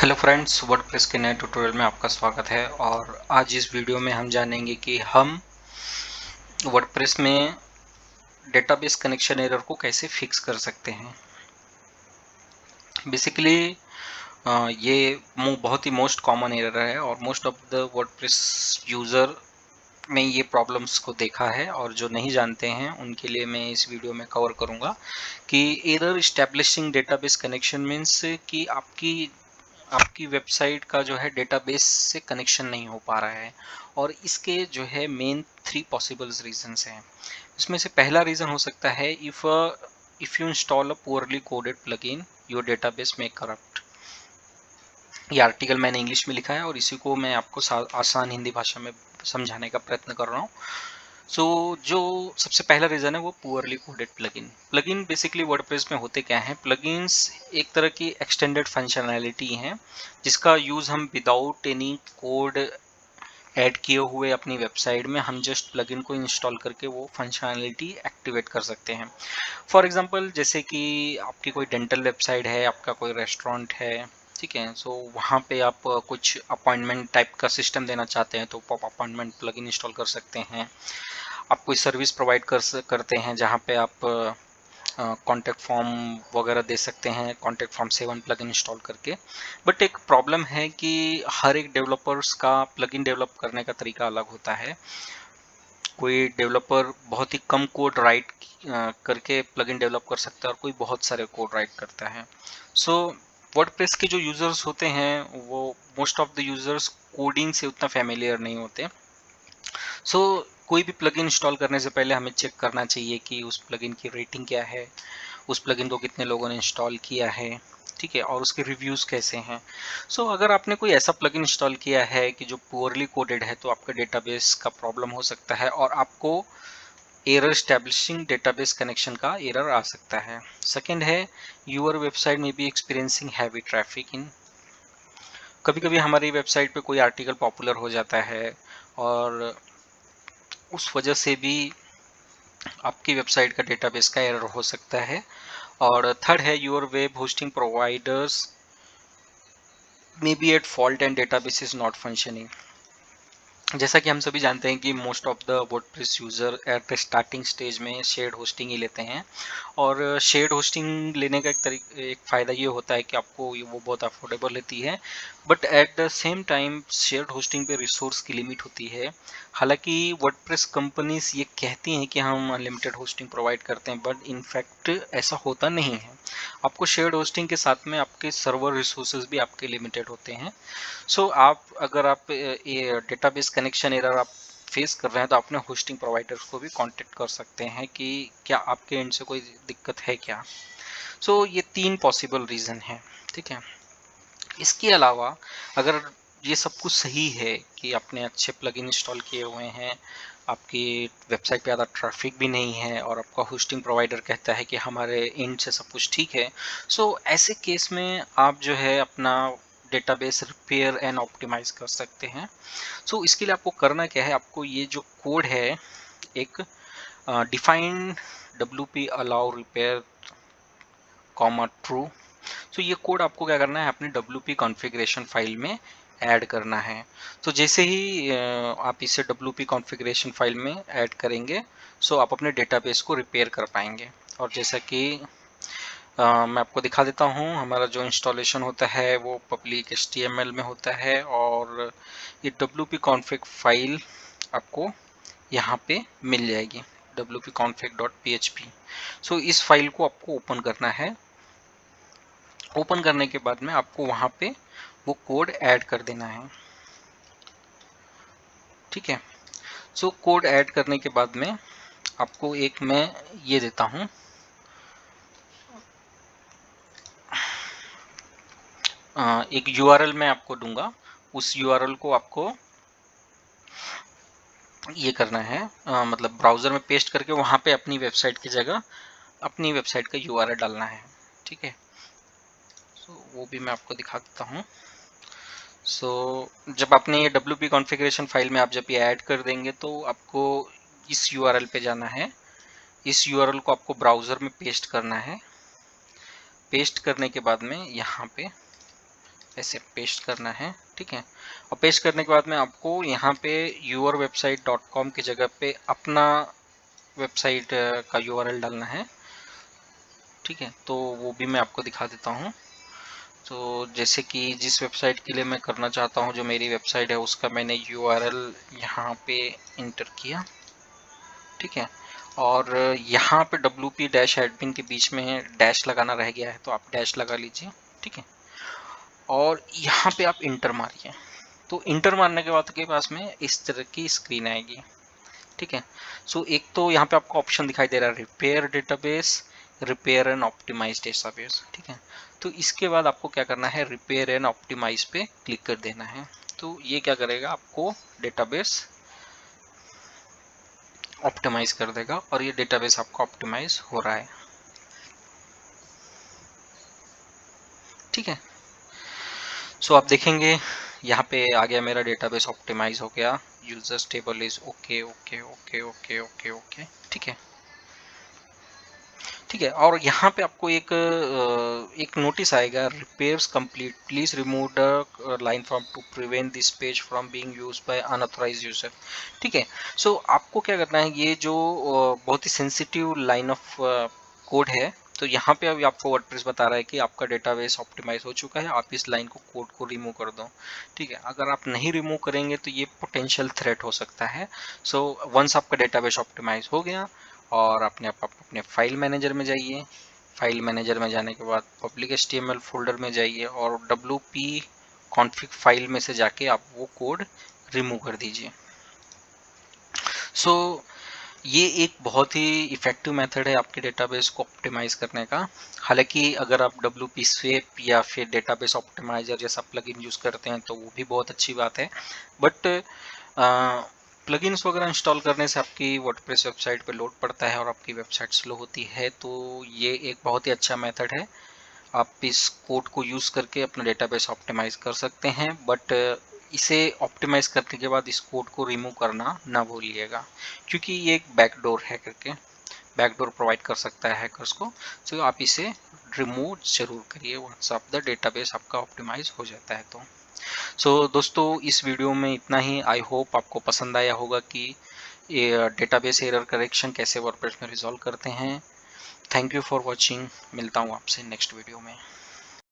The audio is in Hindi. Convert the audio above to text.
हेलो फ्रेंड्स, वर्डप्रेस के नए ट्यूटोरियल में आपका स्वागत है। और आज इस वीडियो में हम जानेंगे कि हम वर्डप्रेस में डेटाबेस कनेक्शन एरर को कैसे फिक्स कर सकते हैं। बेसिकली ये बहुत ही मोस्ट कॉमन एरर है और most of the WordPress user में ये प्रॉब्लम्स को देखा है, और जो नहीं जानते हैं उनके लिए मैं इस वीडियो में कवर करूँगा कि error establishing database connection means कि आपकी वेबसाइट का जो है डेटाबेस से कनेक्शन नहीं हो पा रहा है। और इसके जो है मेन 3 पॉसिबल रीजंस हैं। इसमें से पहला रीजन हो सकता है if you install a poorly coded plugin your database में करप्ट। ये आर्टिकल मैंने इंग्लिश में लिखा है और इसी को मैं आपको आसान हिंदी भाषा में समझाने का प्रयत्न कर रहा हूँ। जो सबसे पहला रीजन है वो poorly coded plugin basically WordPress में होते क्या हैं। प्लगइन्स एक तरह की एक्सटेंडेड फंक्शनैलिटी हैं जिसका यूज हम विदाउट एनी कोड ऐड किए हुए अपनी वेबसाइट में हम जस्ट प्लगइन को इंस्टॉल करके वो फंक्शनैलिटी एक्टिवेट कर सकते हैं। फॉर एग्जांपल, जैसे कि आपकी कोई डेंटल वेबसाइट है, आपका कोई रेस्टोरेंट है, ठीक है। सो वहाँ पे आप कुछ अपॉइंटमेंट टाइप का सिस्टम देना चाहते हैं तो आप अपॉइंटमेंट प्लगइन इंस्टॉल कर सकते हैं। आप कोई सर्विस प्रोवाइड करते हैं जहाँ पे आप कॉन्टैक्ट फॉर्म वगैरह दे सकते हैं कॉन्टैक्ट फॉर्म 7 प्लगइन इंस्टॉल करके। बट एक प्रॉब्लम है कि हर एक डेवलपर्स का प्लगइन डेवलप करने का तरीका अलग होता है। कोई डेवलपर बहुत ही कम कोड राइट करके प्लगइन डेवलप कर सकता है और कोई बहुत सारे कोड राइट करता है। सो वर्डप्रेस के जो यूजर्स होते हैं वो most of the users coding से उतना फैमिलियर नहीं होते। सो कोई भी प्लगइन इंस्टॉल करने से पहले हमें चेक करना चाहिए कि उस प्लगइन की रेटिंग क्या है, उस प्लगइन को कितने लोगों ने इंस्टॉल किया है, ठीक है, और उसके रिव्यूज़ कैसे हैं। सो अगर आपने कोई ऐसा प्लगइन इंस्टॉल किया है कि जो पुअरली कोडेड है तो आपका डेटाबेस का प्रॉब्लम हो सकता है और आपको एरर स्टैब्लिशिंग डेटाबेस कनेक्शन का एरर आ सकता है। सेकेंड है, यूर वेबसाइट में B experiencing heavy traffic in. कभी कभी हमारी वेबसाइट पे कोई आर्टिकल पॉपुलर हो जाता है और उस वजह से भी आपकी वेबसाइट का डेटाबेस का एरर हो सकता है। और थर्ड है, your web hosting providers may be at fault and database is not functioning. जैसा कि हम सभी जानते हैं कि most of the WordPress user at the starting stage में शेयर्ड होस्टिंग ही लेते हैं। और शेयर्ड होस्टिंग लेने का एक फ़ायदा ये होता है कि आपको वो बहुत अफोर्डेबल रहती है। But at the same time shared hosting पे रिसोर्स की लिमिट होती है। हालांकि वर्डप्रेस कंपनीज ये कहती हैं कि हम अनलिमिटेड होस्टिंग प्रोवाइड करते हैं, बट इनफैक्ट ऐसा होता नहीं है। आपको शेयर्ड होस्टिंग के साथ में आपके सर्वर रिसोर्सेज भी आपके लिमिटेड होते हैं। सो अगर आप ये डेटाबेस कनेक्शन एरर आप फेस कर रहे हैं तो अपने होस्टिंग प्रोवाइडर को भी कांटेक्ट कर सकते हैं कि क्या आपके एंड से कोई दिक्कत है क्या। सो ये 3 पॉसिबल रीज़न हैं, ठीक है। इसके अलावा अगर ये सब कुछ सही है कि आपने अच्छे प्लगइन इंस्टॉल किए हुए हैं, आपकी वेबसाइट पे ज़्यादा ट्रैफिक भी नहीं है और आपका होस्टिंग प्रोवाइडर कहता है कि हमारे एंड से सब कुछ ठीक है, सो ऐसे केस में आप जो है अपना डेटाबेस रिपेयर एंड ऑप्टिमाइज कर सकते हैं। सो इसके लिए आपको करना क्या है, आपको ये जो कोड है एक define wp allow repair comma true. तो ये कोड आपको क्या करना है, अपने wp कॉन्फ़िगरेशन फाइल में ऐड करना है। तो जैसे ही आप इसे wp कॉन्फ़िगरेशन फाइल में ऐड करेंगे सो आप अपने डेटाबेस को रिपेयर कर पाएंगे। और जैसा कि मैं आपको दिखा देता हूँ, हमारा जो इंस्टॉलेशन होता है वो पब्लिक HTML में होता है और ये wp config फाइल आपको यहाँ पे मिल जाएगी wp-config.php। सो इस फाइल को आपको ओपन करना है। ओपन करने के बाद में आपको वहाँ पे वो कोड ऐड कर देना है, ठीक है। सो कोड ऐड करने के बाद में आपको एक मैं ये देता हूँ, एक URL मैं आपको दूंगा। उस URL को आपको ये करना है, मतलब ब्राउज़र में पेस्ट करके वहाँ पे अपनी वेबसाइट की जगह अपनी वेबसाइट का URL डालना है, ठीक है। सो वो भी मैं आपको दिखा देता हूँ। सो जब आपने ये wp कॉन्फ़िगरेशन फाइल में आप जब ये ऐड कर देंगे तो आपको इस URL पे जाना है। इस URL को आपको ब्राउज़र में पेस्ट करना है। पेस्ट करने के बाद में यहाँ पे ऐसे पेस्ट करना है, ठीक है। और पेस्ट करने के बाद में आपको यहाँ पे yourwebsite.com की जगह पे अपना वेबसाइट का URL डालना है, ठीक है। तो वो भी मैं आपको दिखा देता हूँ। तो जैसे कि जिस वेबसाइट के लिए मैं करना चाहता हूँ, जो मेरी वेबसाइट है, उसका मैंने URL यहाँ पे इंटर किया, ठीक है। और यहाँ पे wp-admin के बीच में डैश लगाना रह गया है, तो आप डैश लगा लीजिए, ठीक है। और यहाँ पे आप इंटर मारिए। तो इंटर मारने के बाद के पास में इस तरह की स्क्रीन आएगी, ठीक है। सो एक तो यहाँ पे आपको ऑप्शन दिखाई दे रहा है repair database, repair and optimize database, ठीक है। तो इसके बाद आपको क्या करना है, रिपेयर एंड ऑप्टिमाइज पे क्लिक कर देना है। तो ये क्या करेगा, आपको डेटाबेस ऑप्टिमाइज कर देगा और ये डेटाबेस आपका ऑप्टिमाइज हो रहा है, ठीक है। सो आप देखेंगे यहाँ पे आ गया मेरा डेटाबेस ऑप्टिमाइज हो गया, users table is okay okay okay okay okay okay, ठीक है, ठीक है। और यहाँ पे आपको एक नोटिस आएगा, repairs complete, please remove the line from to prevent this page from being used by unauthorized user, ठीक है। सो आपको क्या करना है, ये जो बहुत ही सेंसिटिव लाइन ऑफ कोड है, तो यहाँ पे अभी आपको वर्डप्रेस बता रहा है कि आपका डेटाबेस ऑप्टिमाइज हो चुका है, आप इस लाइन को कोड को रिमूव कर दो, ठीक है। अगर आप नहीं रिमूव करेंगे तो ये पोटेंशियल थ्रेट हो सकता है। सो वंस आपका डेटाबेस ऑप्टिमाइज हो गया और आप अपने फाइल मैनेजर में जाइए, फाइल मैनेजर में जाने के बाद पब्लिक HTML फोल्डर में जाइए और wp config फाइल में से जाके आप वो कोड रिमूव कर दीजिए। सो ये एक बहुत ही इफेक्टिव मेथड है आपके डेटाबेस को ऑप्टिमाइज करने का। हालांकि अगर आप WP स्वेप या फिर डेटाबेस ऑप्टिमाइजर जैसा प्लगइन यूज करते हैं तो वो भी बहुत अच्छी बात है, बट प्लगइन्स वगैरह इंस्टॉल करने से आपकी वर्डप्रेस वेबसाइट पे लोड पड़ता है और आपकी वेबसाइट स्लो होती है। तो ये एक बहुत ही अच्छा मेथड है, आप इस कोड को यूज़ करके अपना डेटाबेस ऑप्टिमाइज कर सकते हैं, बट इसे ऑप्टिमाइज करने के बाद इस कोड को रिमूव करना ना भूलिएगा, क्योंकि ये एक बैकडोर है करके बैकडोर प्रोवाइड कर सकता है हैकर्स को। तो आप इसे रिमूव जरूर करिए वंस आप द डेटाबेस आपका ऑप्टिमाइज हो जाता है। तो दोस्तों इस वीडियो में इतना ही। आई होप आपको पसंद आया होगा कि ये डेटाबेस एरर करेक्शन कैसे वर्डप्रेस में रिजॉल्व करते हैं। थैंक यू फॉर वॉचिंग, मिलता हूँ आपसे नेक्स्ट वीडियो में।